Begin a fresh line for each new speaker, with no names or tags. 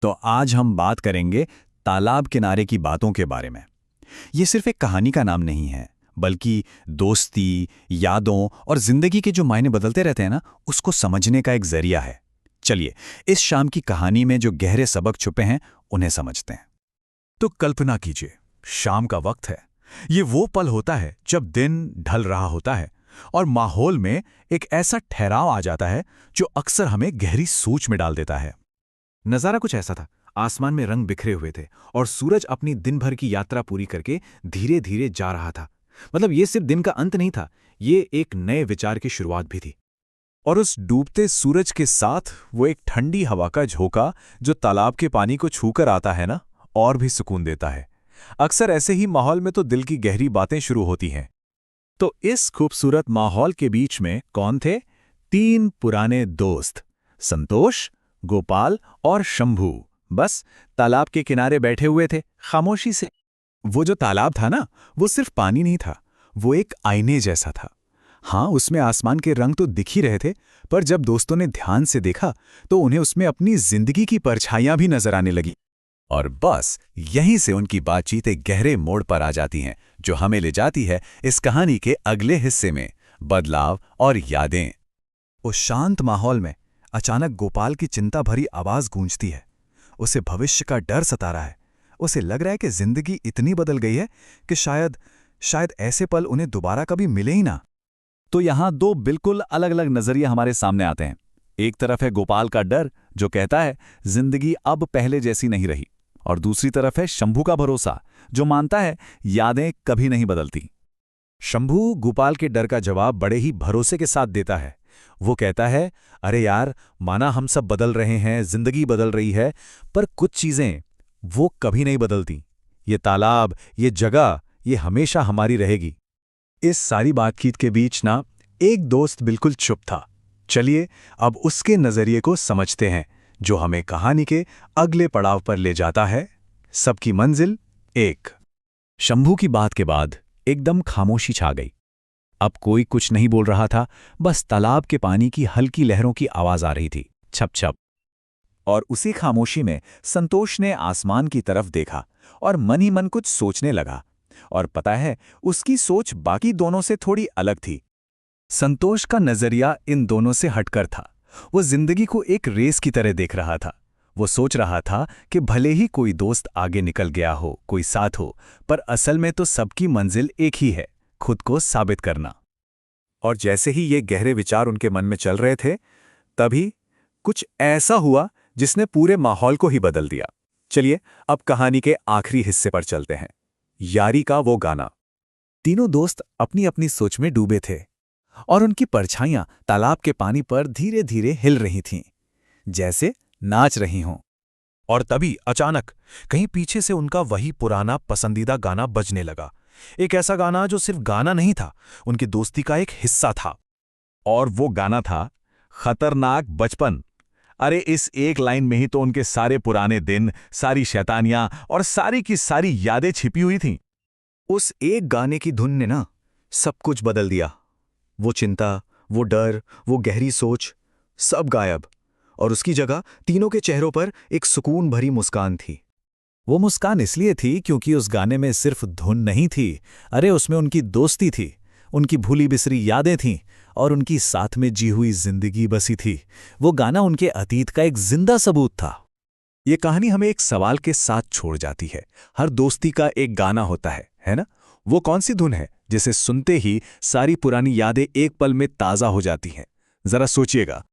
तो आज हम बात करेंगे तालाब किनारे की बातों के बारे में। ये सिर्फ एक कहानी का नाम नहीं है, बल्कि दोस्ती, यादों और जिंदगी के जो मायने बदलते रहते हैं ना, उसको समझने का एक जरिया है। चलिए, इस शाम की कहानी में जो गहरे सबक छुपे हैं, उन्हें समझते हैं।
तो कल्पना कीजिए, शाम का वक्त है। ये वो पल होता है जब दिन ढल रहा होता है और माहौल में एक ऐसा ठहराव आ जाता है जो अक्सर हमें गहरी सोच में डाल देता है। नज़ारा कुछ ऐसा था। आसमान में रंग बिखरे हुए थे और सूरज अपनी दिन भर की यात्रा पूरी करके धीरे धीरे जा रहा था। मतलब ये सिर्फ दिन का अंत नहीं था, ये एक नए विचार की शुरुआत भी थी। और उस डूबते सूरज के साथ वो एक ठंडी हवा का झोंका जो तालाब के पानी को छूकर आता है ना, और भी सुकून देता है। अक्सर ऐसे ही माहौल में तो दिल की गहरी बातें शुरू होती हैं। तो इस खूबसूरत माहौल के बीच में कौन थे? 3 पुराने दोस्त, संतोष, गोपाल और शंभू। बस तालाब के किनारे बैठे हुए थे, खामोशी से। वो जो तालाब था ना, वो सिर्फ पानी नहीं था, वो एक आईने जैसा था। हाँ, उसमें आसमान के रंग तो दिख ही रहे थे, पर जब दोस्तों ने ध्यान से देखा तो उन्हें उसमें अपनी जिंदगी की परछाइयां भी नजर आने लगी। और बस यहीं से उनकी बातचीत एक गहरे मोड़ पर आ जाती है, जो हमें ले जाती है इस कहानी के अगले हिस्से में, बदलाव और यादें। उस शांत माहौल में अचानक गोपाल की चिंता भरी आवाज गूंजती है। उसे भविष्य का डर सता रहा है। उसे लग रहा है कि जिंदगी इतनी बदल गई है कि शायद ऐसे पल उन्हें दोबारा कभी मिले ही ना। तो यहां 2 बिल्कुल अलग अलग नजरिए हमारे सामने आते हैं। एक तरफ है गोपाल का डर, जो कहता है जिंदगी अब पहले जैसी नहीं रही, और दूसरी तरफ है शंभू का भरोसा, जो मानता है यादें कभी नहीं बदलती। शंभू गोपाल के डर का जवाब बड़े ही भरोसे के साथ देता है। वो कहता है, अरे यार, माना हम सब बदल रहे हैं, जिंदगी बदल रही है, पर कुछ चीजें वो कभी नहीं बदलती। ये तालाब, ये जगह, ये हमेशा हमारी रहेगी। इस सारी बातचीत के बीच ना, एक दोस्त बिल्कुल चुप था। चलिए अब उसके नजरिए को समझते हैं, जो हमें कहानी के अगले पड़ाव पर ले जाता है। सबकी मंजिल एक। शंभू की बात के बाद एकदम खामोशी छा गई। अब कोई कुछ नहीं बोल रहा था, बस तालाब के पानी की हल्की लहरों की आवाज आ रही थी, छप छप। और उसी खामोशी में संतोष ने आसमान की तरफ देखा और मन ही मन कुछ सोचने लगा। और पता है, उसकी सोच बाकी दोनों से थोड़ी अलग थी। संतोष का नजरिया इन दोनों से हटकर था। वो जिंदगी को एक रेस की तरह देख रहा था। वो सोच रहा था कि भले ही कोई दोस्त आगे निकल गया हो, कोई साथ हो, पर असल में तो सबकी मंजिल एक ही है, खुद को साबित करना। और जैसे ही ये गहरे विचार उनके मन में चल रहे थे, तभी कुछ ऐसा हुआ जिसने पूरे माहौल को ही बदल दिया। चलिए अब कहानी के आखिरी हिस्से पर चलते हैं, यारी का वो गाना। तीनों दोस्त अपनी अपनी सोच में डूबे थे और उनकी परछाइयां तालाब के पानी पर धीरे धीरे हिल रही थीं, जैसे नाच रही हों। और तभी अचानक कहीं पीछे से उनका वही पुराना पसंदीदा गाना बजने लगा। एक ऐसा गाना जो सिर्फ गाना नहीं था, उनकी दोस्ती का एक हिस्सा था। और वो गाना था खतरनाक बचपन। अरे, इस एक लाइन में ही तो उनके सारे पुराने दिन, सारी शैतानियां और सारी की सारी यादें छिपी हुई थीं। उस एक गाने की धुन ने ना सब कुछ बदल दिया। वो चिंता, वो डर, वो गहरी सोच, सब गायब। और उसकी जगह तीनों के चेहरों पर एक सुकून भरी मुस्कान थी। वो मुस्कान इसलिए थी क्योंकि उस गाने में सिर्फ धुन नहीं थी, अरे उसमें उनकी दोस्ती थी, उनकी भूली बिसरी यादें थीं और उनकी साथ में जी हुई जिंदगी बसी थी। वो गाना उनके अतीत का एक जिंदा सबूत था। ये कहानी हमें एक सवाल के साथ छोड़ जाती है। हर दोस्ती का एक गाना होता है ना? वो कौन सी धुन है जिसे सुनते ही सारी पुरानी यादें एक पल में ताज़ा हो जाती हैं? जरा सोचिएगा।